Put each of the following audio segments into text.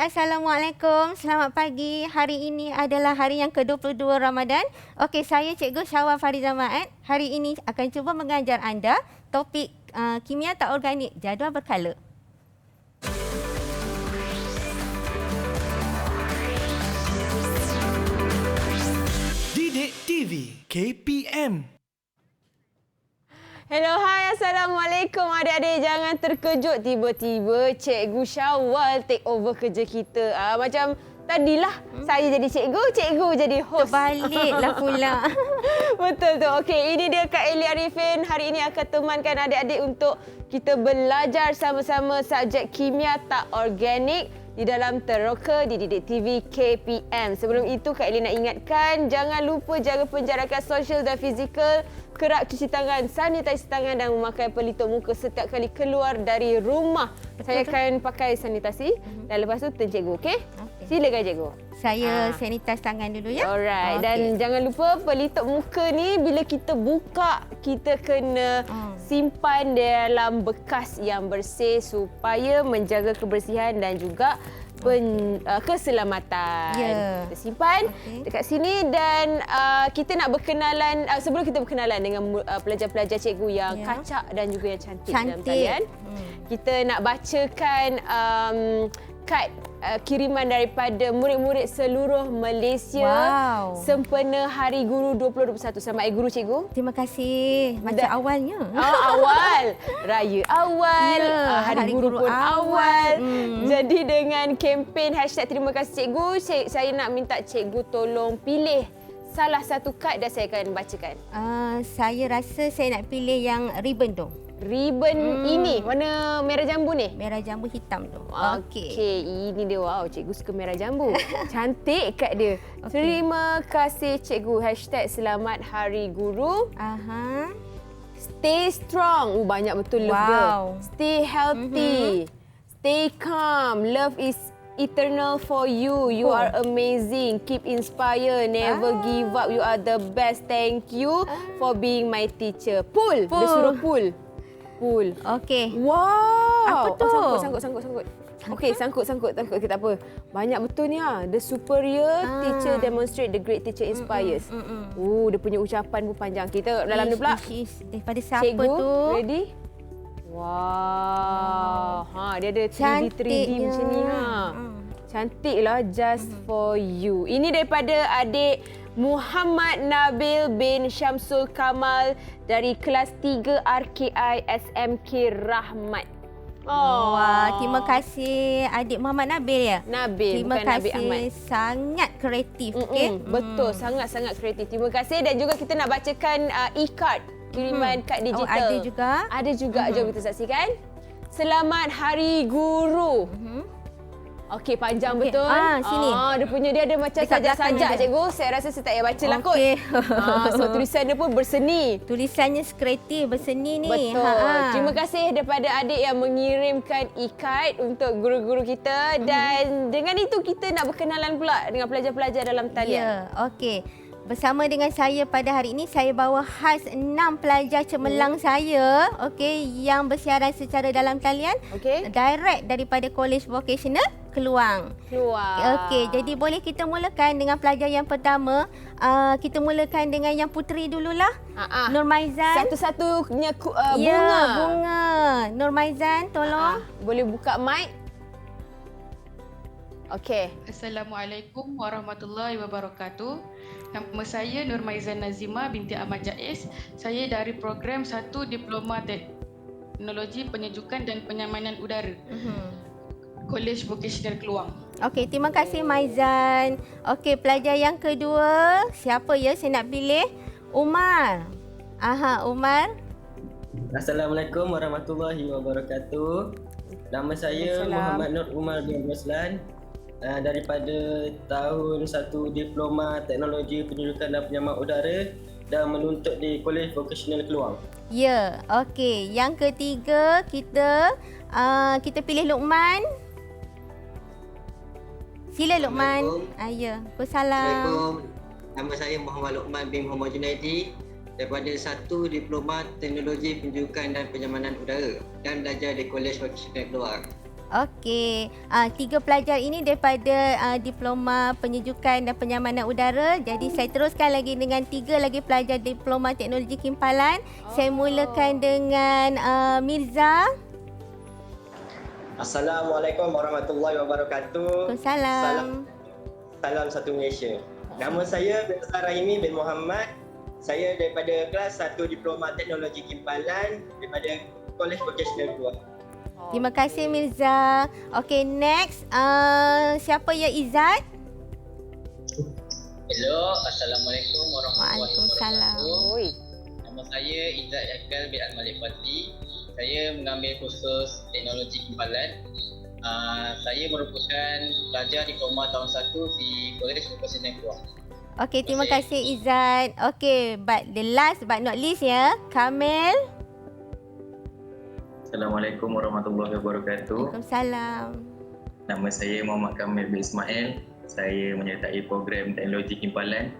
Assalamualaikum, selamat pagi. Hari ini adalah hari yang ke-22 Ramadan. Okey, saya Cikgu Syawal Farizah Ma'ad. Hari ini akan cuba mengajar anda topik kimia tak organik, jadual berkala. Didik TV KPM. Hello, hai, Assalamualaikum adik-adik. Jangan terkejut tiba-tiba Cikgu Syawal take over kerja kita. Macam tadilah saya jadi cikgu jadi host. Terbaliklah pula. Betul tu. Okey, ini dia Kak Eli Arifin. Hari ini akan temankan adik-adik untuk kita belajar sama-sama subjek kimia tak organik di dalam Teroka di Didik TV KPM. Sebelum itu, Kak Eli nak ingatkan, jangan lupa jaga penjarakan sosial dan fizikal, kerap cuci tangan, sanitasi tangan dan memakai pelitup muka setiap kali keluar dari rumah. Saya akan pakai sanitasi dan lepas tu turn cikgu, okey? Silakan cikgu. Saya sanitize tangan dulu ya. Alright. Dan jangan lupa pelitup muka ni bila kita buka, kita kena simpan dalam bekas yang bersih supaya menjaga kebersihan dan juga keselamatan. Kita simpan dekat sini dan kita nak berkenalan, sebelum kita berkenalan dengan pelajar-pelajar cikgu yang kacak dan juga yang cantik dalam talian. Kita nak bacakan kad kiriman daripada murid-murid seluruh Malaysia sempena Hari Guru 2021. Selamat Hari Guru cikgu. Terima kasih. Macam awalnya. Awal. Raya awal. Hari Guru pun awal. Jadi dengan kempen #terima kasih cikgu, saya nak minta cikgu tolong pilih salah satu kad dan saya akan bacakan. Saya rasa saya nak pilih yang ribbon tu. Ribbon ini warna merah jambu ni? Merah jambu hitam tu. Okey, ini dia. Wow, cikgu suka merah jambu. Cantik kad dia. Terima kasih cikgu. #selamat Hari Guru. Stay strong. Banyak betul love dia. Stay healthy. Stay calm. Love is eternal for you. You are amazing. Keep inspired. Never give up. You are the best. Thank you for being my teacher. Pull. Dia suruh pull. Pull. Okey. Wow. Apa tu? Sangkut. Okey, sangkut. Okay, tak apa. Banyak betul ni ah. The superior teacher demonstrate, the great teacher inspires. Dia punya ucapan pun panjang. Kita dalam ni pula. Daripada siapa cikgu, tu? Ready? Wow. Dia ada 3D macam ni Cantiklah, just for you. Ini daripada adik Muhammad Nabil bin Syamsul Kamal dari kelas 3 RKI SMK Rahmat. Wah, terima kasih adik Muhammad Nabil ya? Nabil, terima bukan kasih. Nabil Ahmad. Sangat kreatif. Betul, sangat-sangat kreatif. Terima kasih dan juga kita nak bacakan e-card, kiriman kad digital. Ada juga? Ada juga. Jom kita saksikan. Selamat Hari Guru. Okey, panjang betul. Sini. Dia ada macam sajak-sajak cikgu. Saya rasa saya tak payah baca lah kot. Sebab tulisan dia pun berseni. Tulisannya kreatif, berseni ni. Betul. Terima kasih daripada adik yang mengirimkan e-card untuk guru-guru kita. Dan dengan itu kita nak berkenalan pula dengan pelajar-pelajar dalam talian. Ya, okey. Bersama dengan saya pada hari ini, saya bawa khas 6 pelajar cemerlang saya, okey, yang bersiaran secara dalam talian, direct daripada College Vocational Keluang. Okey, jadi boleh kita mulakan dengan pelajar yang pertama. Kita mulakan dengan yang puteri dululah. Nurmaizan. Satu-satunya bunga. Ya, bunga. Nurmaizan, tolong. Boleh buka mic? Okey. Assalamualaikum warahmatullahi wabarakatuh. Nama saya Nurmaizan Nazima binti Ahmad Jaiz. Saya dari program 1 Diploma Teknologi Penyejukan dan Penyamanan Udara. College Vocational Keluang. Okey, terima kasih Maizan. Okey, pelajar yang kedua, siapa ya saya nak pilih? Umar. Umar. Assalamualaikum warahmatullahi wabarakatuh. Nama saya Muhammad Nur Umar bin Roslan. Daripada tahun 1 Diploma Teknologi Penyejukan dan Penyamaan Udara dan menuntut di College Vocational Keluang. Ya, okey. Yang ketiga kita pilih Luqman. Sila Luqman. Ya. Assalamualaikum. Nama saya Muhammad Luqman bin Muhammad Junaidi daripada 1 Diploma Teknologi Penyejukan dan Penyamanan Udara dan belajar di College Vocational Keluang. Okey, 3 pelajar ini daripada Diploma Penyejukan dan Penyamanan Udara. Jadi saya teruskan lagi dengan 3 lagi pelajar Diploma Teknologi Kimpalan. Saya mulakan dengan Mirza. Assalamualaikum warahmatullahi wabarakatuh. Waalaikumsalam. Salam satu Malaysia. Nama saya bin Rahimi bin Muhammad. Saya daripada kelas 1 Diploma Teknologi Kimpalan daripada Kolej Vocasional Keluar. Terima kasih Mirza. Okey, next. Siapa ya Izzat? Hello, Assalamualaikum warahmatullahi Waalaikumsalam. wabarakatuh. Oi. Nama saya Izzat Yakal bin Al-Malik Fati. Saya mengambil kursus Teknologi Kimpalan. Saya merupakan pelajar diploma tahun 1 di Kolej Vocasional Keluar. Okey, terima kasih Izzat. Okey, but the last but not least ya, Kamil. Assalamualaikum warahmatullahi wabarakatuh. Waalaikumsalam. Nama saya Muhammad Kamil bin Ismail. Saya menyertai program Teknologi Kimpalan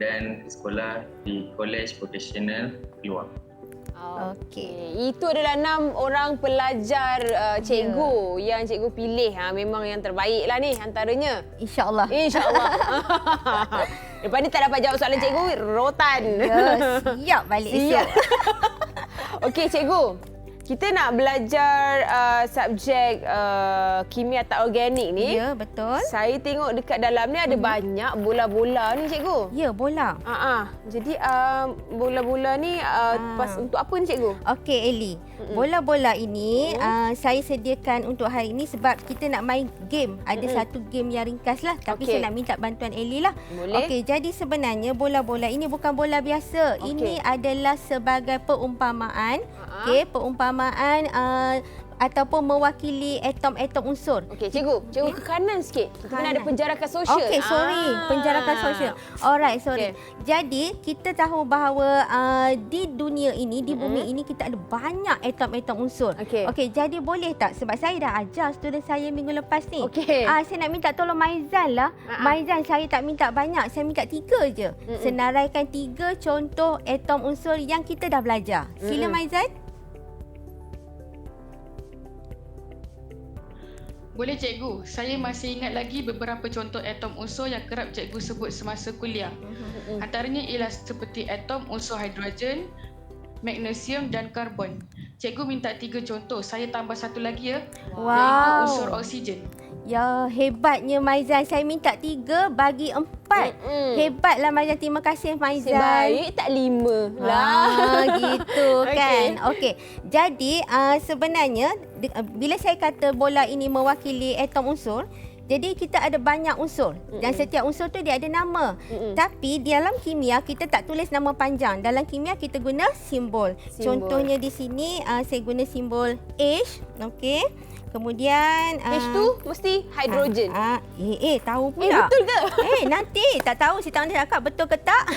dan sekolah di Kolej Vocasional Keluar. Okey. Itu adalah 6 orang pelajar cikgu yang cikgu pilih. Memang yang terbaik lah ni antaranya. InsyaAllah. InsyaAllah. Lepas ni tak dapat jawab soalan cikgu, rotan. Ya, siap balik esok. Okey cikgu. Kita nak belajar subjek kimia atau organik ni. Ya, betul. Saya tengok dekat dalam ni ada banyak bola-bola ni cikgu. Ya, bola. Jadi bola-bola ni pas untuk apa ni cikgu? Okey Eli, bola-bola ini saya sediakan untuk hari ini sebab kita nak main game. Ada satu game yang ringkas lah, tapi saya nak minta bantuan Eli lah. Boleh. Okey, jadi sebenarnya bola-bola ini bukan bola biasa. Ini adalah sebagai perumpamaan. Okey, perumpamaan ataupun mewakili atom-atom unsur. Okey, cikgu ke kanan sikit. Kita kena ada penjarakan sosial. Okey, sorry. Penjarakan sosial. Alright, sorry. Jadi, kita tahu bahawa di dunia ini, di bumi ini, kita ada banyak atom-atom unsur. Okey, jadi boleh tak? Sebab saya dah ajar student saya minggu lepas ni. Okey. Saya nak minta tolong Maizan lah. Maizan, saya tak minta banyak. Saya minta 3 je. Senaraikan 3 contoh atom unsur yang kita dah belajar. Sila Maizan. Boleh cikgu, saya masih ingat lagi beberapa contoh atom unsur yang kerap cikgu sebut semasa kuliah. Antaranya ialah seperti atom unsur hidrogen, magnesium dan karbon. Cikgu minta 3 contoh, saya tambah satu lagi ya. Wow. Iaitu unsur oksigen. Ya, hebatnya Maizan. Saya minta 3 bagi 4. Hebatlah Maizan. Terima kasih Maizan. Sebaik tak 5 lah. Gitu kan. Okey. Jadi sebenarnya bila saya kata bola ini mewakili atom unsur, jadi kita ada banyak unsur dan setiap unsur tu dia ada nama. Tapi di dalam kimia kita tak tulis nama panjang. Dalam kimia kita guna simbol. Contohnya di sini saya guna simbol H. Okey. Kemudian H tu mesti hidrogen. Tahu pula. Betul ke? Nanti tak tahu si Tang cakap betul ke tak.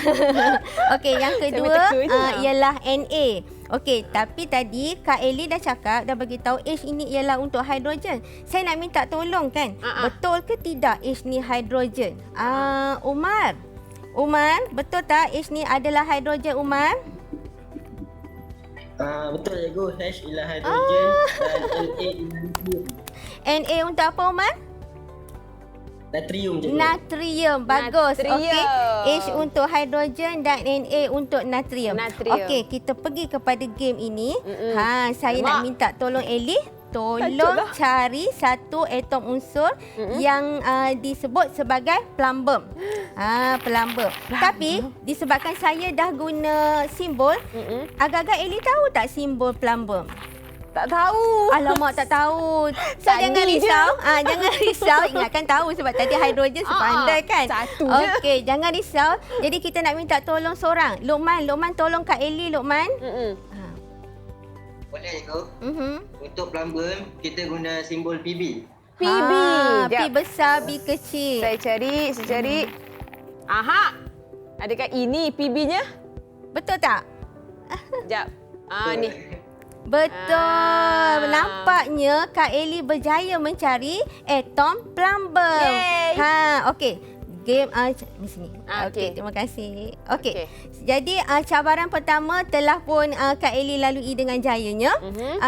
Okey, yang kedua ialah Na. Okey, tapi tadi Kak Eli dah cakap, dah bagi tahu H ini ialah untuk hidrogen. Saya nak minta tolong kan. Betul ke tidak H ni hidrogen? Umar, betul tak H ni adalah hidrogen Umar? Betul cikgu, H ialah hidrogen dan Na ialah natrium. Na untuk apa Umar? Natrium cikgu. Natrium. Bagus. Natrium. Okey. H untuk hidrogen dan Na untuk natrium. Okey, kita pergi kepada game ini. Saya nak minta tolong Eli. Tolong cari satu atom unsur yang disebut sebagai plumbum. Plumbum. Tapi disebabkan saya dah guna simbol, agak-agak Eli tahu tak simbol plumbum? Tak tahu. Alamak, tak tahu. So jangan risau. Jangan risau. Ingatkan tahu sebab tadi hidrogen sepandai kan. Satu je. Okey, jangan risau. Jadi kita nak minta tolong seorang. Luqman tolong Kak Eli, Luqman. Boleh cikgu. Untuk plumbum kita guna simbol PB. PB. P besar, B kecil. Saya cari. Aha. Adakah ini PB-nya? Betul tak? Sekejap. Ni. Betul. Nampaknya Kak Eli berjaya mencari atom plumbum. Yay. Okey. Okey, di sini. Okey, terima kasih. Okey. Jadi cabaran pertama telah pun Kak Eli lalui dengan jayanya.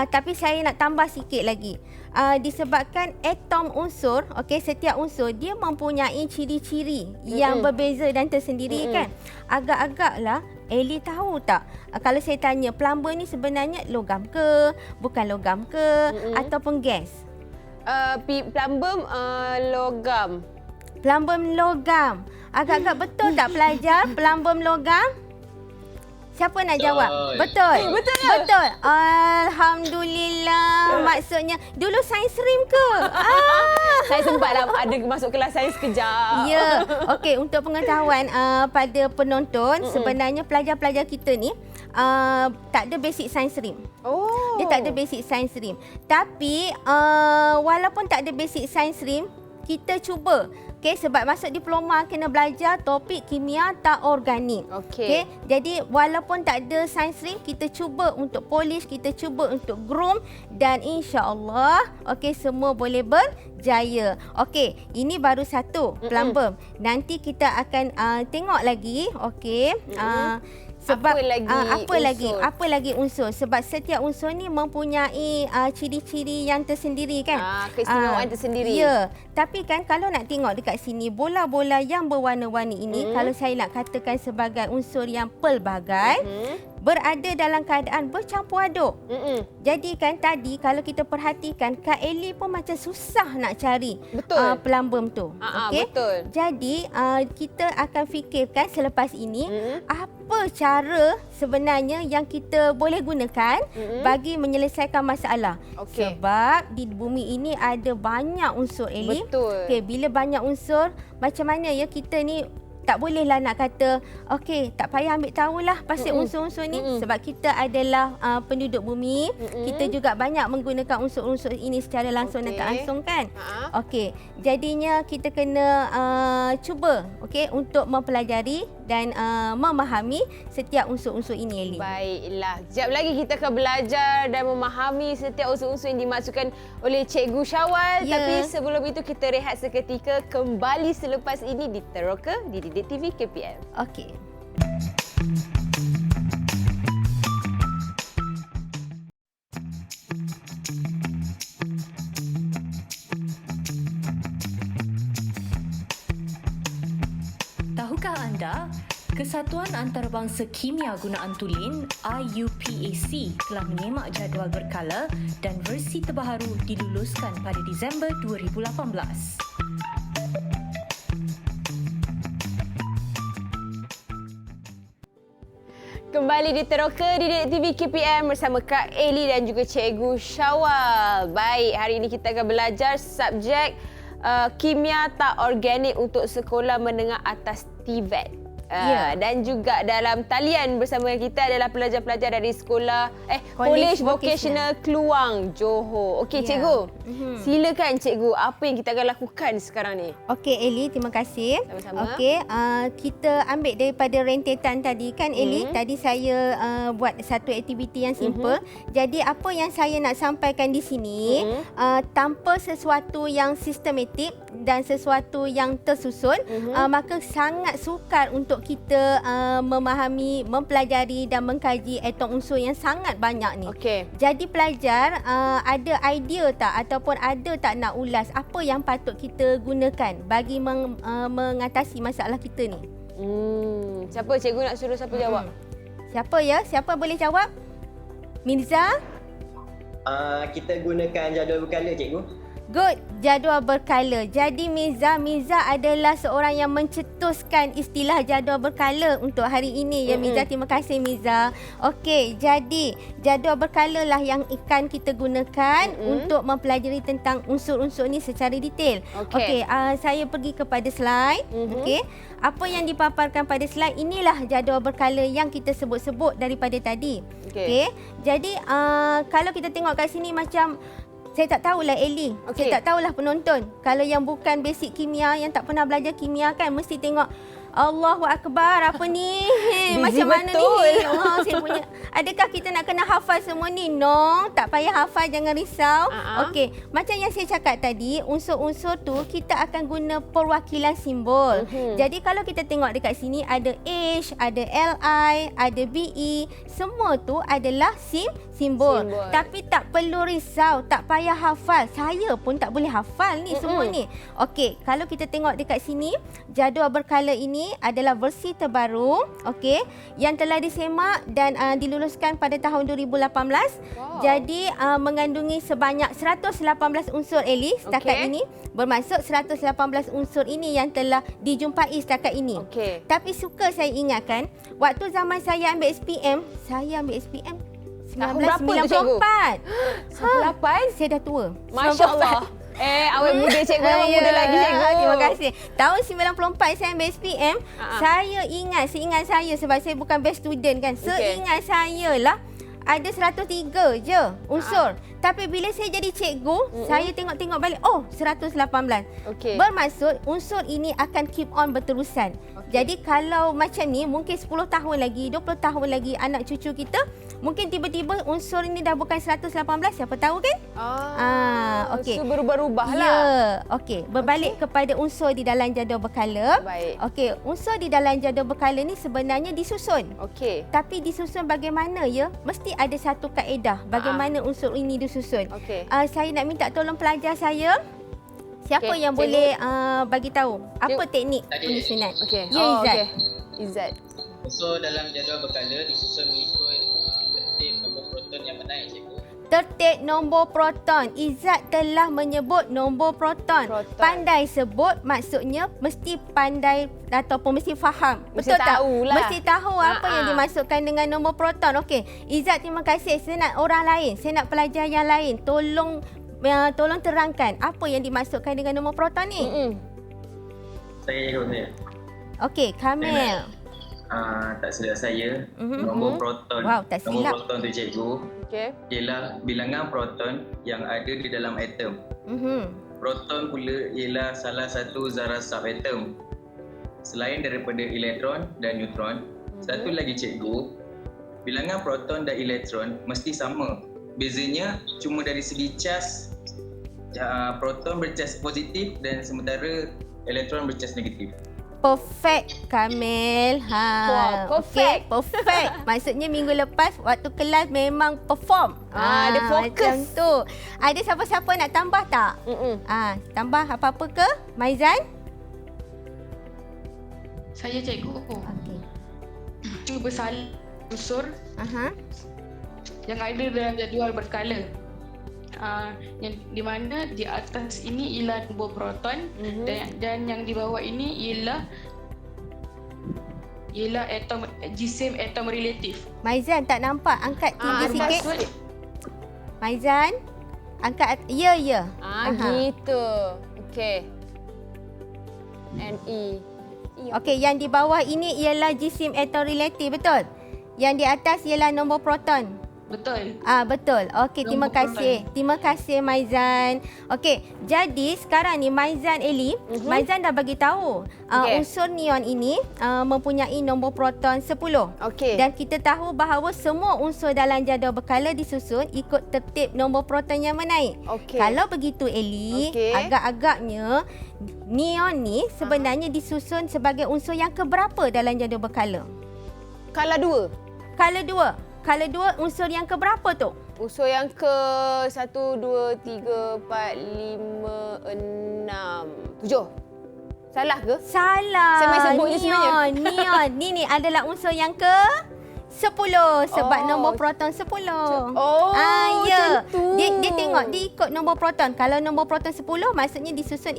Tapi saya nak tambah sikit lagi. Disebabkan atom unsur, okey, setiap unsur dia mempunyai ciri-ciri yang berbeza dan tersendiri kan. Agak-agaklah Eli tahu tak, kalau saya tanya plumber ni sebenarnya logam ke, bukan logam ke, ataupun gas? Plumber logam. Plumber logam. Agak-agak betul tak pelajar plumber logam? Siapa nak jawab? Betul. Betul ke? Betul. Alhamdulillah. Maksudnya dulu sains stream ke? Saya sempatlah ada masuk kelas sains sekejap. Ya. Okey, untuk pengetahuan pada penonton, sebenarnya pelajar-pelajar kita ni tak ada basic science stream. Dia tak ada basic science stream. Tapi walaupun tak ada basic science stream, kita cuba. Okey, sebab masuk diploma kena belajar topik kimia tak organik. Okey, jadi walaupun tak ada science stream, kita cuba untuk polish, kita cuba untuk groom dan insya-Allah okey semua boleh berjaya. Okey, ini baru satu plumber. Nanti kita akan tengok lagi okey. Sebab apa lagi unsur? Sebab setiap unsur ni mempunyai ciri-ciri yang tersendiri kan. Keistimewaan tersendiri. Ya. Tapi kan kalau nak tengok dekat sini bola-bola yang berwarna-warni ini kalau saya nak katakan sebagai unsur yang pelbagai berada dalam keadaan bercampur aduk. Jadi kan tadi kalau kita perhatikan Kak Eli pun macam susah nak cari plumber tu. Okey. Betul. Jadi kita akan fikirkan selepas ini apa cara sebenarnya yang kita boleh gunakan bagi menyelesaikan masalah. Sebab di bumi ini ada banyak unsur Eli. Betul. Okey, bila banyak unsur macam mana ya kita ni tak bolehlah nak kata okey tak payah ambil tahulah pasal unsur-unsur ni sebab kita adalah penduduk bumi. Kita juga banyak menggunakan unsur-unsur ini secara langsung dan tak langsung kan. Okey, jadinya kita kena cuba okey untuk mempelajari dan memahami setiap unsur-unsur ini Eli. Baiklah. Sekejap lagi kita akan belajar dan memahami setiap unsur-unsur yang dimaksudkan oleh Cikgu Syawal. Tapi sebelum itu kita rehat seketika, kembali selepas ini di Teroka di Didik TV KPM. Okey. Tahukah anda, Kesatuan Antarabangsa Kimia Guna Antulin IUPAC telah menyemak jadual berkala dan versi terbaru diluluskan pada Disember 2018. Kembali di Teroka di Didik TV KPM bersama Kak Eli dan juga Cikgu Syawal. Baik, hari ini kita akan belajar subjek kimia tak organik untuk sekolah menengah atas TVET. Dan juga dalam talian bersama kita adalah pelajar-pelajar dari sekolah College Vocational Kluang, Johor. Okey Cikgu, silakan Cikgu, apa yang kita akan lakukan sekarang ni? Okey Eli, terima kasih. Sama-sama. Okey, kita ambil daripada rentetan tadi kan Eli. Tadi saya buat satu aktiviti yang simple. Jadi apa yang saya nak sampaikan di sini tanpa sesuatu yang sistematik dan sesuatu yang tersusun, maka sangat sukar untuk kita memahami, mempelajari dan mengkaji atom unsur yang sangat banyak ni. Jadi pelajar ada idea tak ataupun ada tak nak ulas apa yang patut kita gunakan bagi mengatasi masalah kita ni? Siapa cikgu nak suruh siapa jawab? Siapa ya? Siapa boleh jawab? Mirza? Kita gunakan jadual berkala cikgu. Good, jadual berkala. Jadi Mirza adalah seorang yang mencetuskan istilah jadual berkala untuk hari ini ya Mirza. Terima kasih Mirza. Okey, jadi jadual berkala lah yang akan kita gunakan untuk mempelajari tentang unsur-unsur ni secara detail. Okey, saya pergi kepada slide. Okey, apa yang dipaparkan pada slide inilah jadual berkala yang kita sebut-sebut daripada tadi. Okey, jadi kalau kita tengok kat sini macam saya tak tahulah Eli. Saya tak tahulah penonton. Kalau yang bukan basic kimia, yang tak pernah belajar kimia kan mesti tengok Allahu Akbar. Apa ni? Busy Macam mana betul. ni? Oh, saya punya. Adakah kita nak kena hafal semua ni? No, tak payah hafal, jangan risau. Okey, macam yang saya cakap tadi, unsur-unsur tu kita akan guna perwakilan simbol. Jadi kalau kita tengok dekat sini ada H, ada LI, ada BE, semua tu adalah simbol. Tapi tak perlu risau, tak payah hafal. Saya pun tak boleh hafal ni semua ni. Okey, kalau kita tengok dekat sini, jadual berkala ini adalah versi terbaru, okey, yang telah disemak dan diluluskan pada tahun 2018. Jadi mengandungi sebanyak 118 unsur Eli setakat ini. Bermaksud 118 unsur ini yang telah dijumpai setakat ini. Tapi suka saya ingatkan, waktu zaman saya ambil SPM, saya ambil SPM 1994. 98? Saya dah tua. Masya Allah. Awet muda cikgu, memang muda lagi cikgu. Terima kasih. Tahun 94 saya ambil SPM. Seingat saya sebab saya bukan best student kan. Seingat saya lah ada 103 je unsur. Tapi bila saya jadi cikgu, saya tengok-tengok balik, oh 118. Bermaksud unsur ini akan keep on berterusan. Jadi kalau macam ni, mungkin 10 tahun lagi, 20 tahun lagi anak cucu kita, mungkin tiba-tiba unsur ini dah bukan 118, siapa tahu kan? Okey. So berubah-ubah lah. Ya, okey. Berbalik kepada unsur di dalam jadual berkala. Okey, unsur di dalam jadual berkala ni sebenarnya disusun. Tapi disusun bagaimana ya? Mesti ada satu kaedah bagaimana unsur ini disusun. Saya nak minta tolong pelajar saya. Siapa yang boleh bagi tahu apa teknik penyusunan? Ya, Izzat. Izzat. So dalam jadual berkala disusun mengikut tertib nombor proton yang menaik, cikgu. Tertib nombor proton. Izzat telah menyebut nombor proton. Pandai sebut maksudnya mesti pandai ataupun mesti faham. Betul tak? Mesti tahu apa yang dimasukkan dengan nombor proton. Okey. Izzat, terima kasih. Saya nak orang lain. Saya nak pelajar yang lain. Tolong terangkan apa yang dimasukkan dengan nombor proton ni. Saya ikut saya. Okey, Kamil. Tak silap saya, nombor proton. Tak nombor silap. proton tu cikgu ialah bilangan proton yang ada di dalam atom. Proton pula ialah salah satu zarah subatom. Selain daripada elektron dan neutron, satu lagi cikgu, bilangan proton dan elektron mesti sama. Bezanya cuma dari segi cas, proton bercas positif dan sementara elektron bercas negatif. Perfect, Kamil. Perfect. Perfect. Maksudnya minggu lepas waktu kelas memang perform. Ada fokus. Macam tu. Ada siapa-siapa nak tambah tak? Tambah apa-apa ke? Maizan? Saya cikgu. Cuba salin unsur yang ada dalam jadual berkala. Yang di mana di atas ini ialah nombor proton dan yang di bawah ini ialah atom jisim atom relatif. Maizan tak nampak, angkat tinggi sikit. Maizan, angkat ya. Gitu. Okey. NE. Okey, yang di bawah ini ialah jisim atom relatif, betul? Yang di atas ialah nombor proton. Betul. Betul. Okey, terima kasih. Terima kasih Maizan. Okey, jadi sekarang ni Maizan Eli, Maizan dah bagi tahu unsur neon ini mempunyai nombor proton 10. Dan kita tahu bahawa semua unsur dalam jadual berkala disusun ikut tertib nombor proton yang menaik. Kalau begitu Eli, agak-agaknya neon ni sebenarnya disusun sebagai unsur yang keberapa dalam jadual berkala? Kala 2. Kala 2. Kala 2 unsur yang ke berapa tu? Unsur yang ke 1, 2, 3, 4, 5, 6, 7. Salah ke? Salah. Saya main sebut je sebenarnya. Neon. Ni adalah unsur yang ke 10 sebab nombor proton 10. Macam tu. Dia tengok, dia ikut nombor proton. Kalau nombor proton 10 maksudnya disusun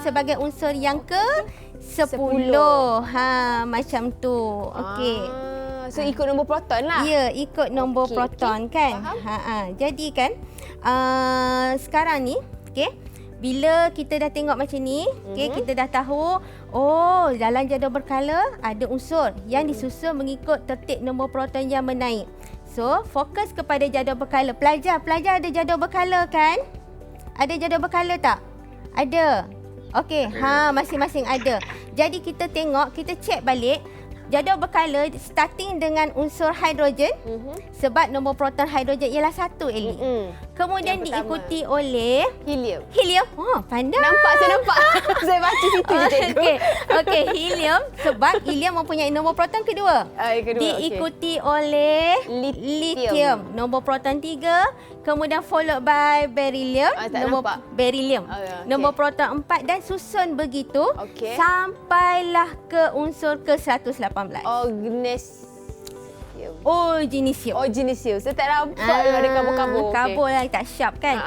sebagai unsur yang ke 10. Macam tu. Okey. So ikut nombor proton lah. Ya, ikut nombor proton kan. Jadi kan sekarang ni, bila kita dah tengok macam ni, kita dah tahu dalam jadual berkala ada unsur yang disusun mengikut tertib nombor proton yang menaik. So, fokus kepada jadual berkala. Pelajar ada jadual berkala kan? Ada jadual berkala tak? Ada. Okey, masing-masing ada. Jadi kita tengok, kita cek balik jadual berkala starting dengan unsur hidrogen sebab nombor proton hidrogen ialah 1 Eli. Kemudian diikuti oleh helium. Helium. Oh, pandai. Nampak, saya nampak. Saya baca situ je cikgu. Okey, helium sebab helium mempunyai nombor proton kedua. Diikuti oleh lithium. Nombor proton 3. Kemudian followed by beryllium. Beryllium. Nombor proton 4 dan susun begitu sampailah ke unsur ke-118. Organesium. Saya tak nampak ada kabur-kabur. Kabur lah, tak sharp kan.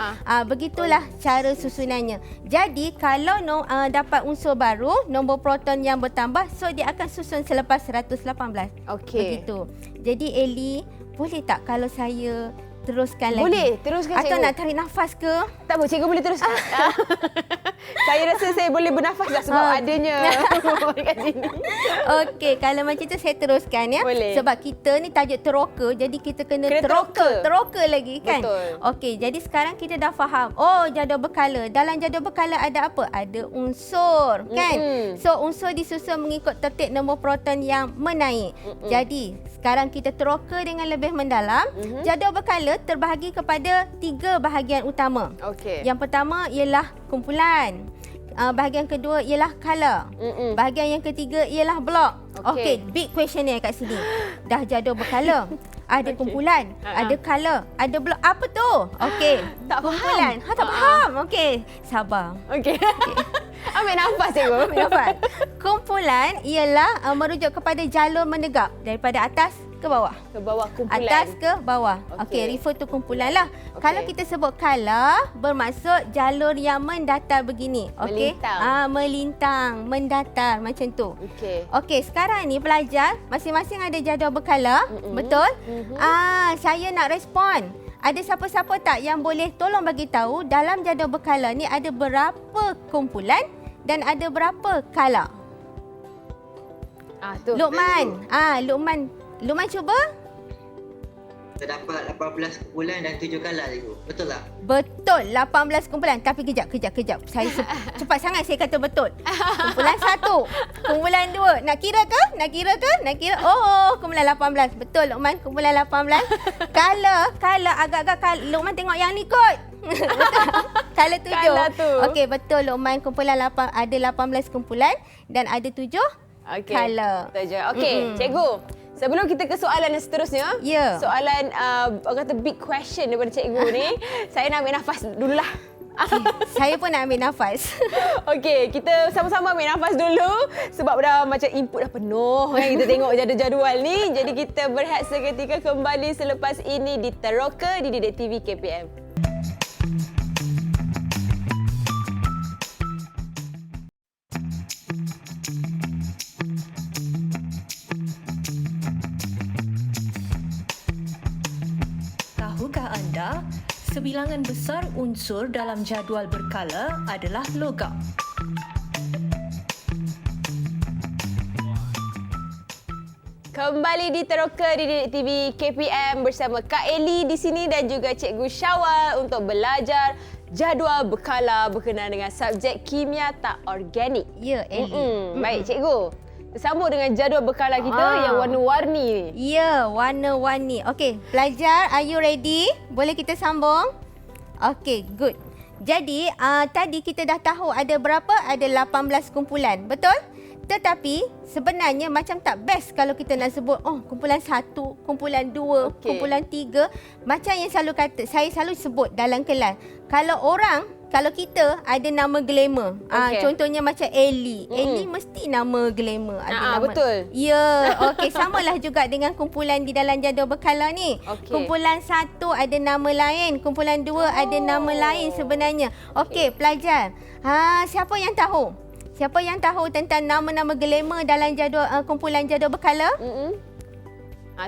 Begitulah cara susunannya. Jadi kalau dapat unsur baru, nombor proton yang bertambah, so dia akan susun selepas 118. Begitu. Jadi Eli, boleh tak kalau saya teruskan lagi? Boleh, teruskan cikgu. Atau nak tarik nafas ke? Tak apa, cikgu boleh teruskan. Saya rasa saya boleh bernafas dah sebab adanya kat sini. Okey, kalau macam tu saya teruskan ya. Boleh. Sebab kita ni tajuk teroka, jadi kita kena teroka lagi kan? Betul. Okey, jadi sekarang kita dah faham. Oh, jadual berkala. Dalam jadual berkala ada apa? Ada unsur kan? So, unsur disusun mengikut tertib nombor proton yang menaik. Jadi, sekarang kita teroka dengan lebih mendalam. Jadual berkala terbahagi kepada 3 bahagian utama. Yang pertama ialah kumpulan. Bahagian kedua ialah color. Bahagian yang ketiga ialah blok. Okey, big question ni kat sini. Dah jadual berkala, ada kumpulan, ada color, ada blok. Apa tu? Okey, tak kumpulan. faham. Tak faham. Okey, sabar. Okey. Ambil nafas cikgu. Ambil nafas. Kumpulan ialah merujuk kepada jalur menegak daripada atas ke bawah. Ke bawah kumpulan. Atas ke bawah. Okey, refer to kumpulan lah. Kalau kita sebut color, bermaksud jalur yang mendatar begini. Okey. Melintang, mendatar macam tu. Okey, sekarang ni pelajar masing-masing ada jadual berkala, betul? Saya nak respon. Ada siapa-siapa tak yang boleh tolong bagi tahu dalam jadual berkala ni ada berapa kumpulan dan ada berapa color? Luqman. Luqman cuba. Terdapat 18 kumpulan dan 7 kala cikgu. Betul tak? Betul, 18 kumpulan. Tapi kejap. Saya cepat sangat saya kata betul. Kumpulan 1, kumpulan 2. Nak kira ke? Oh, kumpulan 18. Betul Luqman, kumpulan 18. Kala agak-agak Luqman tengok yang ni kot. Kala 7. Okey, betul Luqman, kumpulan 8 ada 18 kumpulan dan ada 7 kala. Okey, cikgu. Sebelum kita ke soalan yang seterusnya, soalan orang kata big question daripada cikgu ni, saya nak ambil nafas dululah. Saya pun nak ambil nafas. Okey, kita sama-sama ambil nafas dulu sebab dah macam input dah penuh kan kita tengok jadual-jadual ni. Jadi kita berehat seketika, kembali selepas ini di Teroka di Didik TV KPM. Tahukah anda, sebilangan besar unsur dalam jadual berkala adalah logam. Kembali di Teroka di Didik TV KPM bersama Kak Eli di sini dan juga Cikgu Syawal untuk belajar jadual berkala berkenaan dengan subjek kimia tak organik. Ya, Eli. Baik, Cikgu. Tersambung dengan jadual berkala kita yang warna-warni ni. Ya, warna-warni. Okey, pelajar, are you ready? Boleh kita sambung? Okey, good. Jadi, tadi kita dah tahu ada berapa? Ada 18 kumpulan, betul? Tetapi, sebenarnya macam tak best kalau kita nak sebut, kumpulan 1, kumpulan 2, kumpulan 3. Macam yang saya selalu sebut dalam kelas. Kalau kita ada nama glamour, contohnya macam Ellie. Ellie mesti nama glamour. Ada nama. Betul. Ya, okey. Samalah juga dengan kumpulan di dalam jadual berkala ni. Kumpulan 1 ada nama lain, kumpulan 2 ada nama lain sebenarnya. Okey, pelajar. Siapa yang tahu? Siapa yang tahu tentang nama-nama glamour dalam jadual kumpulan jadual berkala?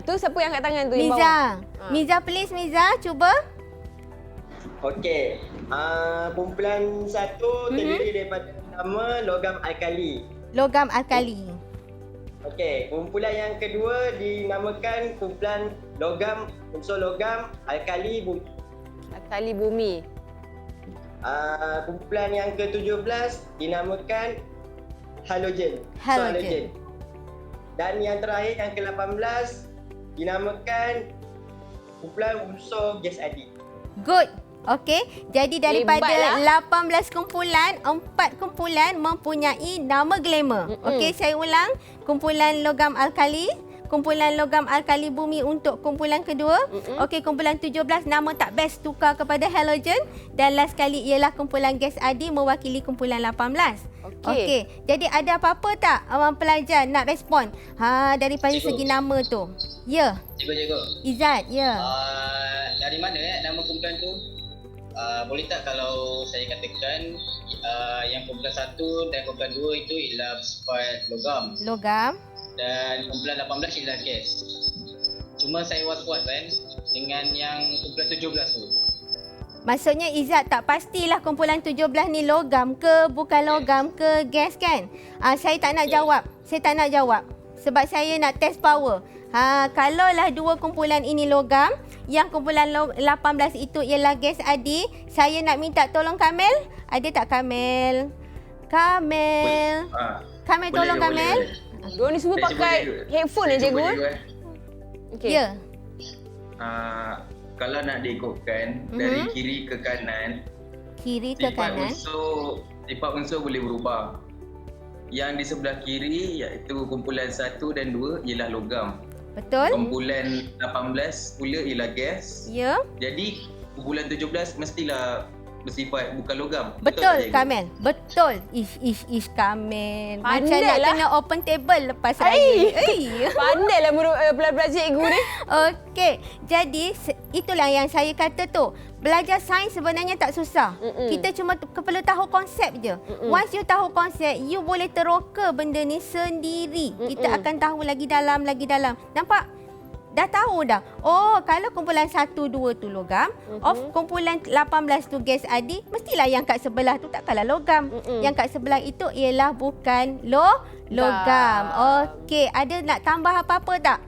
Tu siapa yang angkat tangan tu? Miza. Miza, please Miza, cuba. Okey. Kumpulan 1 terdiri daripada nama logam alkali. Logam alkali. Okey, kumpulan yang kedua dinamakan kumpulan unsur logam alkali bumi. Alkali bumi. Kumpulan yang ke-17 dinamakan halogen. Dan yang terakhir yang ke-18 dinamakan kumpulan unsur gas adik. Good. Okey, jadi daripada 18 kumpulan, 4 kumpulan mempunyai nama glamour. Okey, saya ulang. Kumpulan logam alkali, kumpulan logam alkali bumi untuk kumpulan kedua. Okey, kumpulan 17 nama tak best tukar kepada halogen dan last kali ialah kumpulan gas adi mewakili kumpulan 18. Okey, jadi ada apa-apa tak pelajar nak respon daripada segi nama tu? Ya. Cikgu. Izzat, ya. Dari mana nama kumpulan tu? Boleh tak kalau saya katakan yang kumpulan 1 dan kumpulan 2 itu ialah bersifat logam dan kumpulan 18 ialah gas. Cuma saya was-was dengan yang kumpulan 17 tu. Maksudnya Izzat tak pastilah kumpulan 17 ni logam ke bukan logam ke gas kan? Saya tak nak jawab. Sebab saya nak test power. Kalaulah dua kumpulan ini logam, yang kumpulan 18 itu ialah gas adi, saya nak minta tolong Kamel. Ada tak Kamel? Kamel tolong Kamel. Diorang ni semua pakai headphone cikgu. Okey. Ya. Kalau nak diikutkan dari kiri ke kanan, sifat unsur boleh berubah. Yang di sebelah kiri iaitu kumpulan 1 dan 2 ialah logam. Betul. Kumpulan 18 pula ialah gas. Ya. Jadi kumpulan 17 mestilah bersifat bukan logam. Betul Kamel. Betul. Ish Kamel. Macam nak kena open table lepas saya. Pandailah belajar cikgu ni. Okey. Jadi itulah yang saya kata tu. Belajar sains sebenarnya tak susah. Kita cuma perlu tahu konsep je. Once you tahu konsep, you boleh teroka benda ni sendiri. Kita akan tahu lagi dalam. Nampak? Dah tahu dah. Oh, kalau kumpulan 1, 2 tu logam, kumpulan 18 tu gas adi, mestilah yang kat sebelah tu takkanlah logam. Yang kat sebelah itu ialah bukan logam. Okey, ada nak tambah apa-apa tak?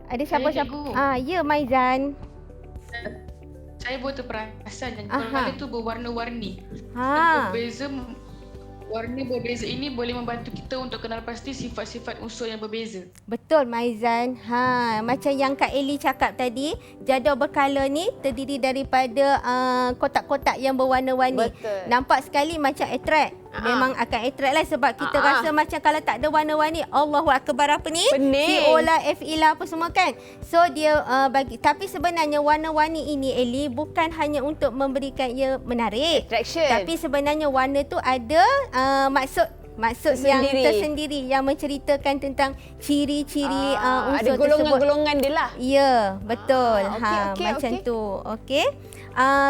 Ada siapa-siapa? Ya, Maizan. Saya baru terperasan yang kalau tu berwarna-warni. Warna berbeza ini boleh membantu kita untuk kenal pasti sifat-sifat unsur yang berbeza. Betul Maizan. Macam yang Kak Eli cakap tadi, jadual berkala ni terdiri daripada kotak-kotak yang berwarna-warni. Betul. Nampak sekali macam attract. Memang akan attract lah sebab kita rasa macam kalau tak ada warna-warni, Allahu Akbar apa ni? Pening. CO lah, FE lah apa semua kan. So dia bagi. Tapi sebenarnya warna-warni ini Eli bukan hanya untuk memberikan ia menarik. Attraction. Tapi sebenarnya warna tu ada maksud yang tersendiri yang menceritakan tentang ciri-ciri unsur ada golongan-golongan dia lah. Ya, betul. Macam tu. Okey.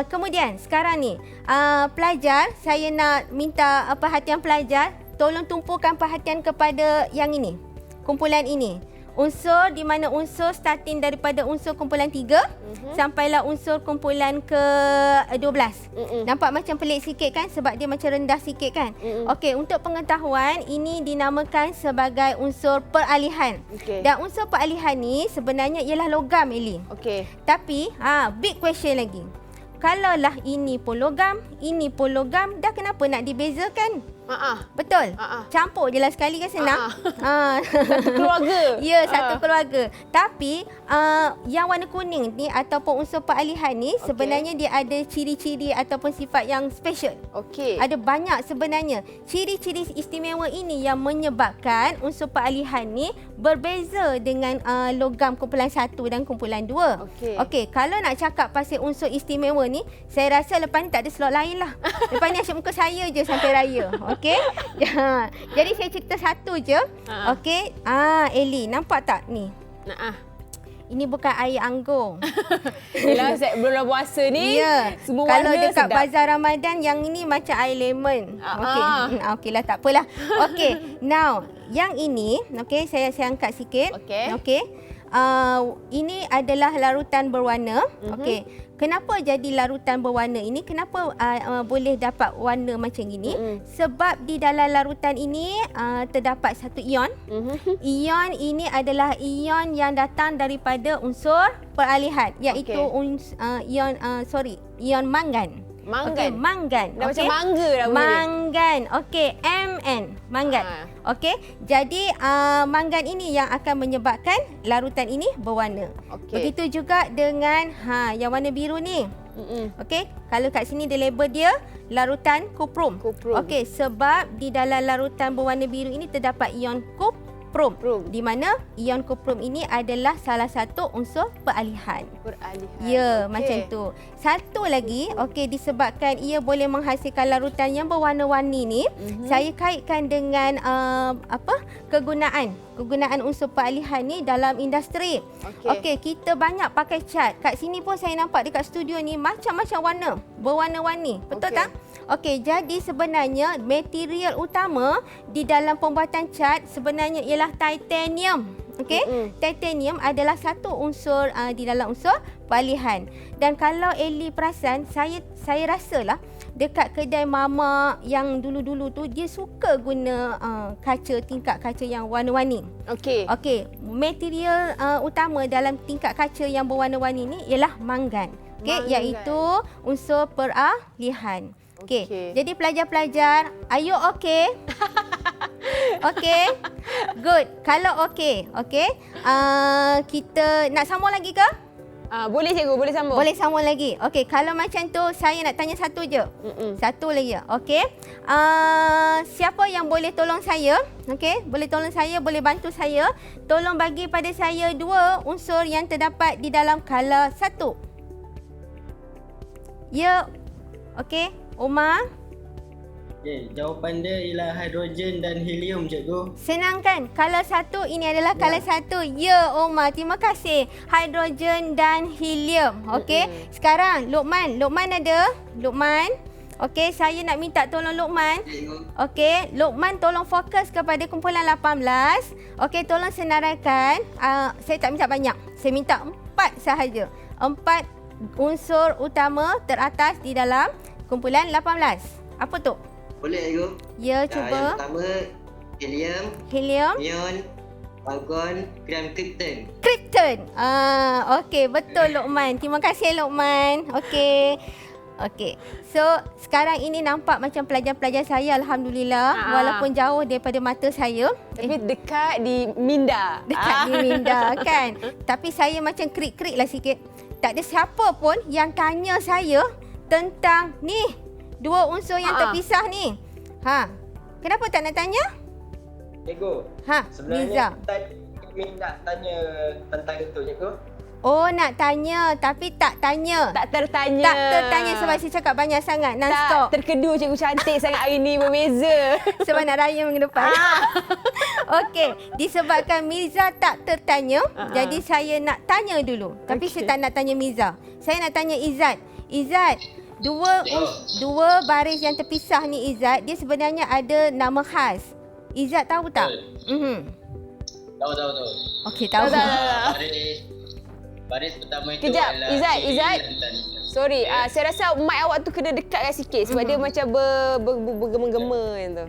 Kemudian sekarang ni pelajar, saya nak minta perhatian pelajar, tolong tumpukan perhatian kepada yang ini. Kumpulan ini. Unsur di mana unsur starting daripada unsur kumpulan 3 sampailah unsur kumpulan ke-12. Nampak macam pelik sikit kan sebab dia macam rendah sikit kan. Okey, untuk pengetahuan ini dinamakan sebagai unsur peralihan. Dan unsur peralihan ni sebenarnya ialah logam Eli. Tapi big question lagi. Kalaulah ini pun logam, dah kenapa nak dibezakan? Betul? Campur je lah sekali kan senang. Satu keluarga. Ya, satu keluarga. Tapi yang warna kuning ni ataupun unsur peralihan ni sebenarnya dia ada ciri-ciri ataupun sifat yang special. Ada banyak sebenarnya. Ciri-ciri istimewa ini yang menyebabkan unsur peralihan ni berbeza dengan logam kumpulan 1 dan kumpulan 2. Okey, kalau nak cakap pasal unsur istimewa ni, saya rasa lepas ni tak ada slot lain lah. Lepas ni asyik muka saya je sampai raya. Okey. Jadi saya cerita satu je. Okey. Eli, nampak tak ni? Ini bukan air anggur. Yelah, bulan puasa ni semua kalau warna dekat sedap. bazar Ramadan yang ini macam air lemon. Okeylah, tak apalah. Okey. Now, yang ini, okey, saya angkat sikit. Okey. Ini adalah larutan berwarna. Okey. Kenapa jadi larutan berwarna ini? Kenapa boleh dapat warna macam ini? Sebab di dalam larutan ini terdapat satu ion. Ion ini adalah ion yang datang daripada unsur peralihan, iaitu ion mangan. Manggan. Okey, manggan. Dah macam mangga dah bunyi dia. Manggan. Okey, MN. Manggan. Okey. Jadi manggan ini yang akan menyebabkan larutan ini berwarna. Begitu juga dengan yang warna biru ni. Okey, kalau kat sini dia label dia larutan kuprum. Okey, sebab di dalam larutan berwarna biru ini terdapat ion kuprum, di mana ion kuprum ini adalah salah satu unsur peralihan. Ya, macam tu. Satu lagi, okey, disebabkan ia boleh menghasilkan larutan yang berwarna-warni ni, saya kaitkan dengan kegunaan unsur peralihan ni dalam industri. Okey, kita banyak pakai cat. Kat sini pun saya nampak dekat studio ni macam-macam warna, berwarna-warni. Betul tak? Okey, jadi sebenarnya material utama di dalam pembuatan cat sebenarnya ialah titanium. Okey, titanium adalah satu unsur di dalam unsur peralihan. Dan kalau Elly perasan, saya rasalah dekat kedai mama yang dulu-dulu tu dia suka guna tingkap kaca yang warna-warni. Okey, material utama dalam tingkap kaca yang berwarna-warni ni ialah manggan. Okey, iaitu unsur peralihan. Okey, jadi pelajar-pelajar, are you okay? Okey, good. Kalau okey, kita nak sambung lagi ke? Boleh cikgu, boleh sambung. Boleh sambung lagi. Okey, kalau macam tu saya nak tanya satu je. Satu lagi. Okey. Siapa yang boleh tolong saya? Okey, boleh tolong saya, boleh bantu saya. Tolong bagi pada saya dua unsur yang terdapat di dalam color 1. Ya. Okey, Omar. Okay, jawapan dia ialah hidrogen dan helium, cikgu. Senang kan? Color 1 ini adalah color 1. Ya, Omar. Terima kasih. Hidrogen dan helium. Okey. Sekarang Luqman. Luqman ada? Luqman. Okey, saya nak minta tolong Luqman. Okey, Luqman tolong fokus kepada kumpulan 18. Okey, tolong senaraikan. Saya tak minta banyak. Saya minta 4 sahaja. 4 unsur utama teratas di dalam kumpulan 18. Apa tu? Boleh, cikgu? Ya, cuba. Yang pertama, helium, neon, argon, dan krypton. Krypton. Okey, betul Luqman. Terima kasih Luqman. Okey. Okey. So, sekarang ini nampak macam pelajar-pelajar saya, alhamdulillah, walaupun jauh daripada mata saya. Tapi dekat di minda. Dekat di minda kan. Tapi saya macam krik-krik lah sikit. Tak ada siapa pun yang tanya saya tentang ni dua unsur yang terpisah ni. Kenapa tak nak tanya? Cikgu. Sebenarnya kita nak tanya tentang itu, cikgu. Oh, nak tanya tapi tak tanya. Tak tertanya. Tak tertanya sebab saya cakap banyak sangat non-stop. Tak terkedu cikgu cantik sangat hari ni, berbeza. Sebab nak raya minggu depan. Okey, disebabkan Mirza tak tertanya, jadi saya nak tanya dulu. Tapi saya tak nak tanya Mirza. Saya nak tanya Izzat. Izzat, dua baris yang terpisah ni Izzat, dia sebenarnya ada nama khas. Izzat tahu tak? Tahu. Okey, tahu. Baris pertama itu kejap, adalah Izzat. Sorry, saya rasa mic awak tu kena dekatkan sikit sebab dia macam bergema-gema yang tu.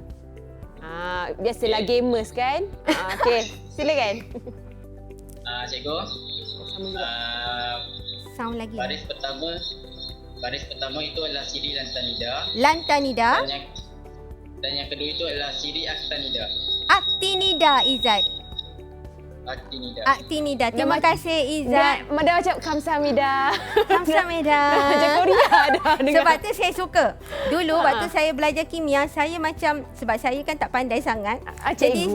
Biasalah gamers kan? Okey, silakan. Cikgu. Sound lagi. Baris pertama itu adalah siri lantanida. Lantanida. Dan yang kedua itu adalah siri aktinida. Aktinida, Izzat. Aktinida. Terima kasih Izzat. Dia macam kamsahamnida. Kamsahamnida. Macam Korea dah. Sebab tu saya suka. Dulu waktu saya belajar kimia, saya macam, sebab saya kan tak pandai sangat. Jadi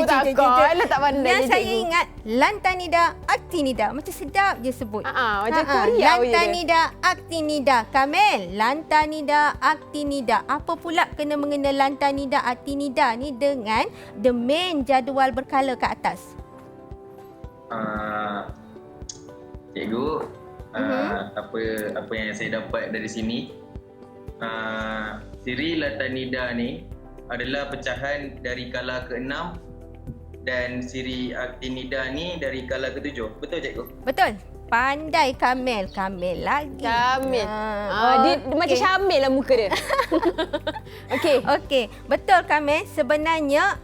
takkanlah tak pandai. Dan saya ingat lantanida, aktinida. Macam sedap je sebut. Macam Korea. Lantanida, aktinida. Kamel, lantanida, aktinida. Apa pula kena mengenal lantanida, aktinida ni dengan the main jadual berkala ke atas? Cikgu, apa yang saya dapat dari sini, siri lantanida ni adalah pecahan dari kala ke-6 dan siri aktinida ni dari kala ke-7. Betul cikgu? Betul. Pandai Kamel. Kamel lagi. Kamel. Dia macam Syamil lah muka dia. Okey. Betul Kamel. Sebenarnya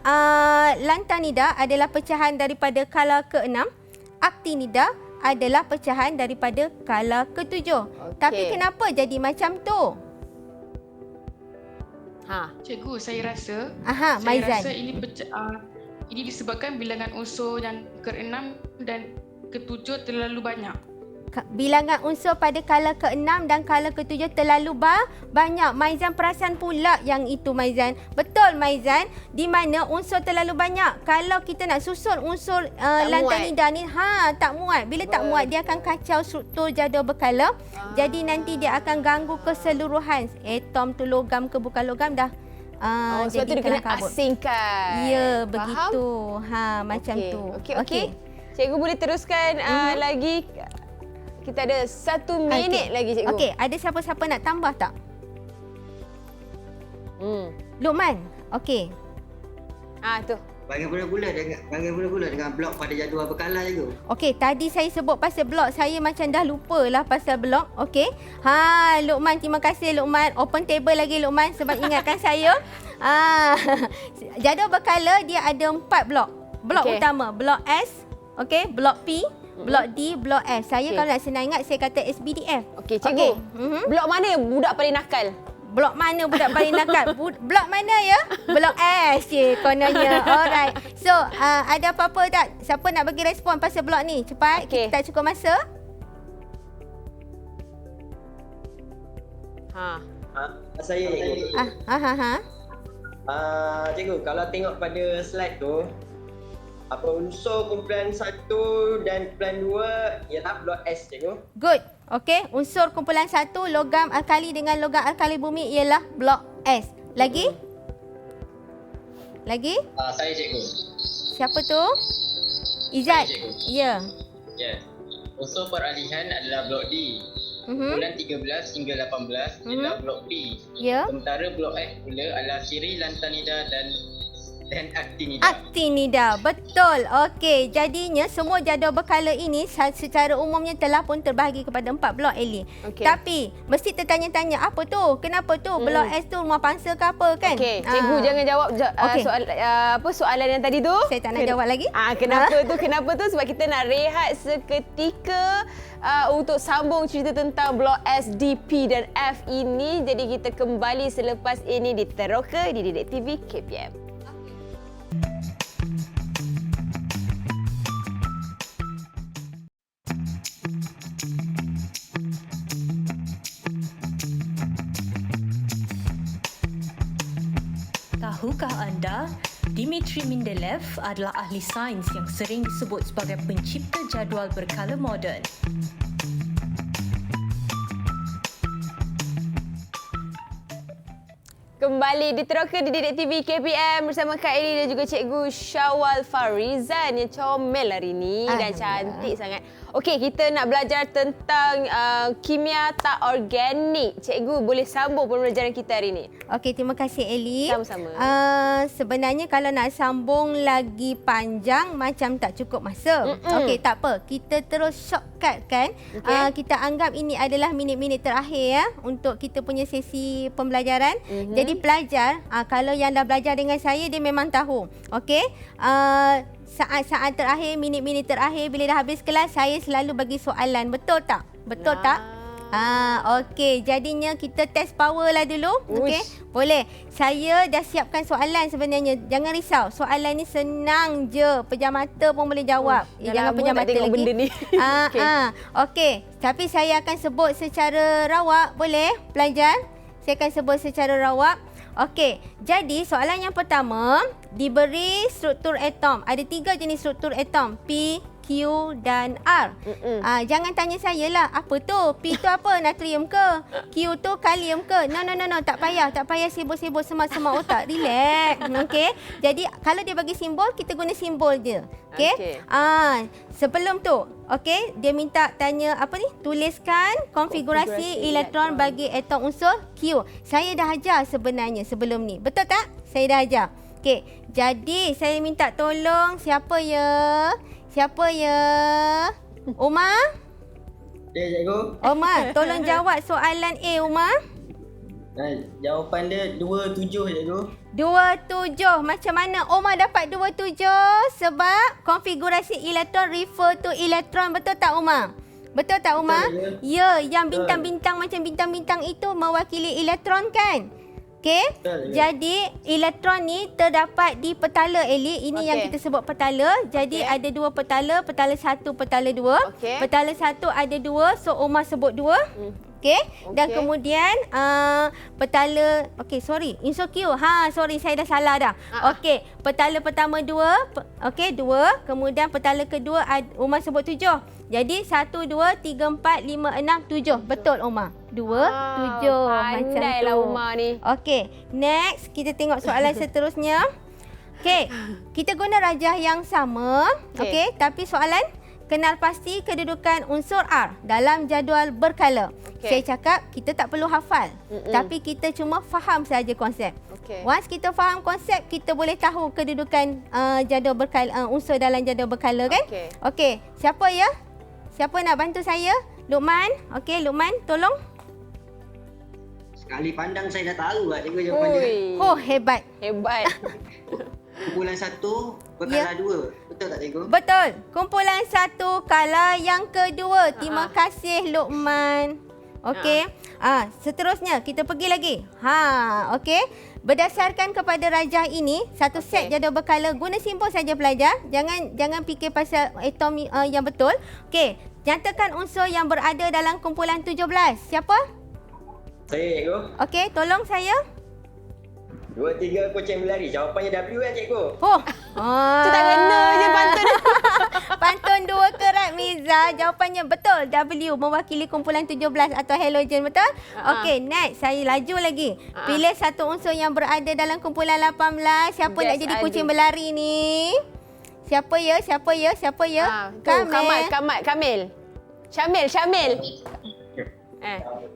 lantanida adalah pecahan daripada kala ke-6. Aktinida adalah pecahan daripada kala ke-7. Tapi kenapa jadi macam tu? Cikgu, saya rasa Maizan. Ini disebabkan bilangan unsur yang ke-6 dan ke-7 terlalu banyak. Bilangan unsur pada kala ke-6 dan kala ke-7 terlalu banyak. Maizan perasan pula yang itu, Maizan. Betul, Maizan. Di mana unsur terlalu banyak. Kalau kita nak susun unsur lantai nida ni, tak muat. Bila tak muat, dia akan kacau struktur jadual berkala. Jadi nanti dia akan ganggu keseluruhan. Atom tu logam ke bukan logam dah. Sebab tu dia kena asingkan. Ya, begitu. Macam tu. Okey. Cikgu boleh teruskan lagi. Kita ada 1 minit lagi, cikgu. Okey, ada siapa-siapa nak tambah tak? Luqman. Okey. Tu. Bagi mula-mula dengan blok pada jadual berkala, cikgu. Okey, tadi saya sebut pasal blok. Saya macam dah lupa lah pasal blok. Okey. Luqman, terima kasih Luqman. Open table lagi Luqman sebab ingatkan saya. Jadual berkala dia ada 4 blok. Blok utama, blok S, okey, blok P, blok D, blok F. Saya kalau nak senang ingat, saya kata SBDF. Okey, cikgu. Blok mana budak paling nakal? Blok mana budak paling nakal? Blok mana ya? Blok S je kononnya. Alright. So, ada apa-apa tak? Siapa nak bagi respon pasal blok ni? Cepat, kita tak cukup masa. Saya, cikgu. Cikgu, kalau tengok pada slide tu, unsur kumpulan 1 dan kumpulan 2 ialah blok S, cikgu. Good. Okey, unsur kumpulan 1 logam alkali dengan logam alkali bumi ialah blok S. Lagi? Saya, cikgu. Siapa tu? Izzat. Ya. Unsur peralihan adalah blok D. Bulan 13 hingga 18 ialah blok B. Sementara blok F pula adalah siri lantanida dan aktinida. Aktinida, betul. Okey, jadinya semua jadual berkala ini secara umumnya telah pun terbahagi kepada 4 blok Eli. Tapi mesti tertanya-tanya apa tu? Kenapa tu? Blok S tu rumah pangsa ke apa kan? Okey, cikgu jangan jawab soalan yang tadi tu. Saya tak nak jawab lagi. Kenapa tu? Sebab kita nak rehat seketika untuk sambung cerita tentang blok S, D, P dan F ini. Jadi kita kembali selepas ini di Teroka di Didik TV KPM. Tahukah anda, Dmitri Mendeleev adalah ahli sains yang sering disebut sebagai pencipta jadual berkala moden. Kembali di Teroka di Didik TV KPM bersama Kak Eli dan juga Cikgu Syawal Farizan yang comel hari ni dan cantik sangat. Okey, kita nak belajar tentang kimia tak organik. Cikgu boleh sambung pembelajaran kita hari ni. Okey, terima kasih Eli. Sama-sama. Sebenarnya kalau nak sambung lagi panjang macam tak cukup masa. Okey, tak apa. Kita terus shortcut kan. Kita anggap ini adalah minit-minit terakhir ya untuk kita punya sesi pembelajaran. Jadi pelajar, kalau yang dah belajar dengan saya dia memang tahu. Okey. Saat-saat terakhir, minit-minit terakhir bila dah habis kelas, saya selalu bagi soalan. Betul tak? Betul tak? Okey. Jadinya kita test power lah dulu. Okey. Boleh. Saya dah siapkan soalan sebenarnya. Jangan risau. Soalan ni senang je. Pejam mata pun boleh jawab. Jangan pejam mata lagi. Benda ni. Okey. Tapi saya akan sebut secara rawak. Boleh, pelajar? Saya akan sebut secara rawak. Okey, jadi soalan yang pertama, diberi struktur atom. Ada 3 jenis struktur atom, P, Q dan R. Jangan tanya saya lah, apa tu? P tu apa? Natrium ke? Q tu kalium ke? No. Tak payah sibuk-sibuk semak-semak otak. Relax. Okey. Jadi kalau dia bagi simbol, kita guna simbol je. Okey. Sebelum tu, okey, dia minta tanya apa ni? Tuliskan konfigurasi elektron bagi atom unsur Q. Saya dah ajar sebenarnya sebelum ni. Betul tak? Saya dah ajar. Okey. Jadi saya minta tolong siapa ya? Umar? Ya, cikgu. Umar, tolong jawab soalan A, Umar. Jawapan dia 27, cikgu. 27. Macam mana Umar dapat 27? Sebab konfigurasi elektron refer to elektron. Betul tak, Umar? Betul tak, Umar? Ya, yang bintang-bintang macam bintang-bintang itu mewakili elektron kan? Okey. Jadi elektron ni terdapat di petala Eli. Ini yang kita sebut petala. Jadi ada 2 petala, petala 1, petala 2. Petala 1 ada 2, so Umar sebut 2. Okey. Dan kemudian petala insecure. Sorry saya dah salah dah. Okey, petala pertama 2, 2. Kemudian petala kedua Umar sebut 7. Jadi 1 2 3 4 5 6 7. Betul Umar. 2 7 macam Pandailah tu. Umar ni. Okey, next kita tengok soalan seterusnya. Okey, kita guna rajah yang sama. Okey, tapi soalan kenal pasti kedudukan unsur R dalam jadual berkala. Saya cakap kita tak perlu hafal, tapi kita cuma faham saja konsep. Once kita faham konsep, kita boleh tahu kedudukan jadual berkala, unsur dalam jadual berkala kan? Okey, siapa ya? Siapa nak bantu saya? Luqman. Okey, Luqman, tolong. Sekali pandang saya dah tahu cikgu jawapan dia. Oh, hebat. Hebat. Kumpulan 1 berkala 2. Betul tak cikgu? Betul. Kumpulan 1 kala yang kedua. Terima kasih Luqman. Okey. Seterusnya kita pergi lagi. Okey. Berdasarkan kepada rajah ini, satu set jadual berkala, guna simbol saja pelajar. Jangan fikir pasal atom yang betul. Okey. Nyatakan unsur yang berada dalam kumpulan 17. Siapa? Saya cikgu. Okey, tolong saya. 2 3 kucing berlari. Jawapannya W kan cikgu? Tu tak kena je pantun. Pantun 2 kerat Miza. Jawapannya betul. W mewakili kumpulan 17 atau halogen, betul? Okey, next. Saya laju lagi. Pilih satu unsur yang berada dalam kumpulan 18. Siapa nak jadi kucing berlari ni? Siapa ya? Kamil. Syamil.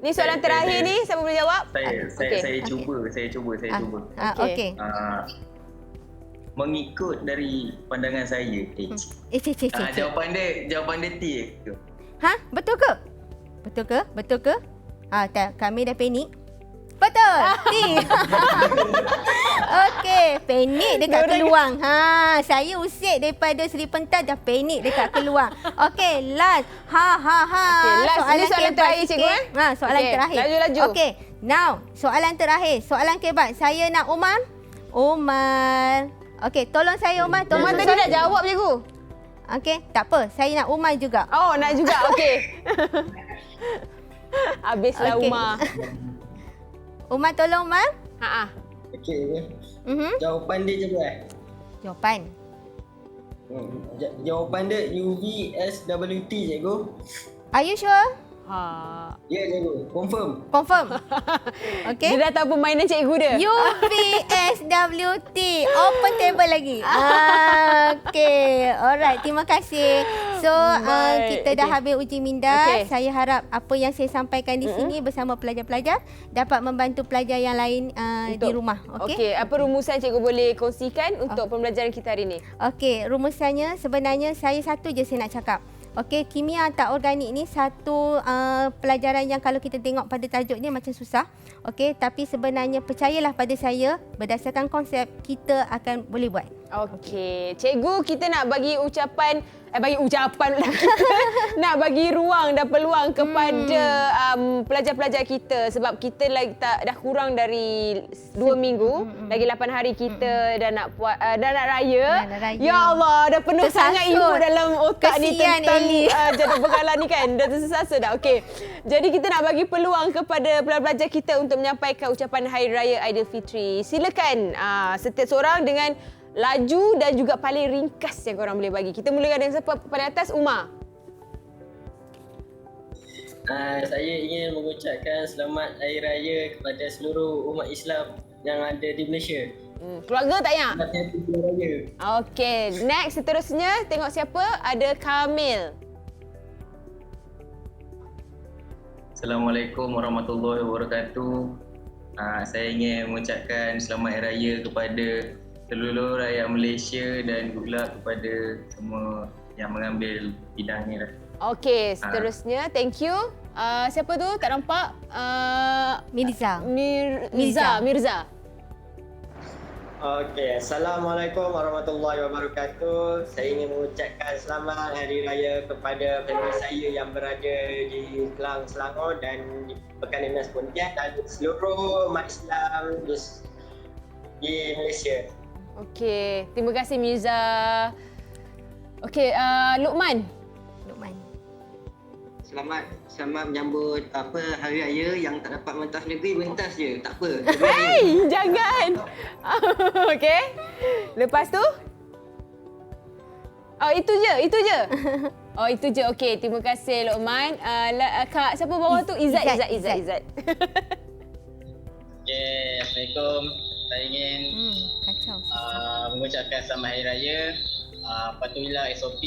Ni soalan terakhir ni, siapa boleh jawab? Saya cuba. Okey. Mengikut dari pandangan saya, jawapan dia T ke? Betul ke? Kami dah panik. Betul. T. Okey, panik dekat keluang. Saya usik daripada Seri Pentas dah panik dekat keluang. Okey, last. Okay, last. Ini soalan terakhir cikgu soalan terakhir. Laju. Okey, now soalan terakhir. Soalan kebat. Saya nak Umar. Okey, tolong saya Umar. Umar tadi dah jawab cikgu. Okey, tak apa. Saya nak Umar juga. Oh, nak juga. Okey. Habislah Umar. Umar, tolong Umar. Okey. Jawapan dia cikgu Jawapan. Jawapan dia UVSWT cikgu. Are you sure? Ya cikgu, confirm. Okey. Dia dah tahu permainan cikgu dia. UVSWT. Open table lagi. Okey. Alright, terima kasih. So, kita dah habis uji minda. Saya harap apa yang saya sampaikan di sini bersama pelajar-pelajar dapat membantu pelajar yang lain di rumah. Okey, apa rumusan cikgu boleh kongsikan untuk pembelajaran kita hari ini? Okey, rumusannya sebenarnya saya satu je saya nak cakap. Okey, kimia tak organik ni satu pelajaran yang kalau kita tengok pada tajuk ni macam susah. Okey, tapi sebenarnya percayalah pada saya, berdasarkan konsep kita akan boleh buat. Okey, cikgu kita nak bagi ucapan pula kita nak bagi ruang dan peluang kepada pelajar-pelajar kita sebab kita lagi dah kurang dari 2 minggu, lagi 8 hari kita dah nak raya. Ya Allah, dah penuh sangat input dalam otak ni tentang jadual berkala ni kan. Dah tersesasa dah. Okey. Jadi kita nak bagi peluang kepada pelajar kita untuk menyampaikan ucapan Hari Raya Aidilfitri. Silakan setiap seorang dengan laju dan juga paling ringkas yang korang boleh bagi. Kita mulakan dengan siapa paling atas? Umar. Saya ingin mengucapkan selamat Hari Raya kepada seluruh umat Islam yang ada di Malaysia. Keluarga tak payah? Selamat Hari Raya. Okey, next seterusnya tengok siapa? Ada Kamil. Assalamualaikum warahmatullahi wabarakatuh. Saya ingin mengucapkan selamat Hari Raya kepada seluruh rakyat Malaysia dan juga kepada semua yang mengambil bidang ni lah. Okey, seterusnya thank you. Siapa tu? Tak nampak. Mirza. Mirza. Okey, Assalamualaikum warahmatullahi wabarakatuh. Saya ingin mengucapkan selamat Hari Raya kepada family saya yang berada di Kelang, Selangor dan di Pekan Dinas Pontian dan seluruh umat Islam di Malaysia. Okey, terima kasih Mirza. Okey, Luqman. Selamat menyambut Hari Raya yang tak dapat mentas negeri, mentas je. Tak apa. Hei, jangan. Okey. Lepas tu? Oh, itu je. Oh, itu je. Okey, terima kasih Luqman. Kak, siapa bawah tu? Izzat. Okey, Assalamualaikum. Saya ingin mengucapkan selamat Hari Raya. Patuhilah SOP,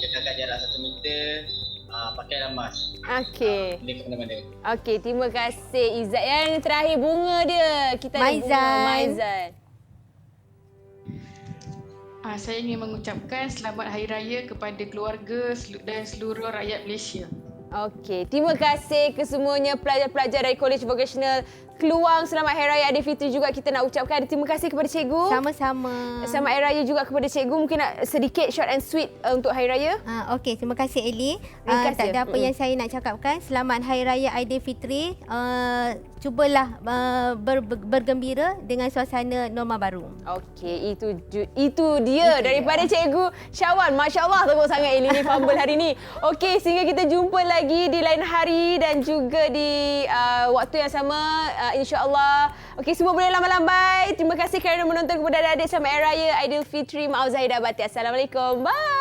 jagakan jarak 1 meter. Pakailah mask. Okey. Boleh ke mana-mana. Okey, terima kasih Izzat. Yang terakhir bunga dia. Kita ada bunga Maizan. Saya ingin mengucapkan selamat Hari Raya kepada keluarga dan seluruh rakyat Malaysia. Okey, terima kasih kesemuanya pelajar-pelajar dari College Vocational Keluang. Selamat Hari Raya Aidilfitri juga kita nak ucapkan. Terima kasih kepada cikgu. Sama-sama. Selamat Hari Raya juga kepada cikgu. Mungkin nak sedikit short and sweet untuk Hari Raya. Okey, terima kasih Eli. Terima kasih. Tak ada apa yang saya nak cakapkan. Selamat Hari Raya Aidilfitri. Cubalah bergembira dengan suasana norma baru. Okey, itu dia daripada Cikgu Syawal. Masya Allah, tengok sangat Eli ni fumble hari ni. Okey, sehingga kita jumpa lagi di lain hari dan juga di waktu yang sama, insya-Allah. Okey, semua boleh lambai-lambai. Terima kasih kerana menonton kepada adik-adik. Selamat Hari Raya Aidilfitri. Maaf Zahida Batik. Assalamualaikum. Bye.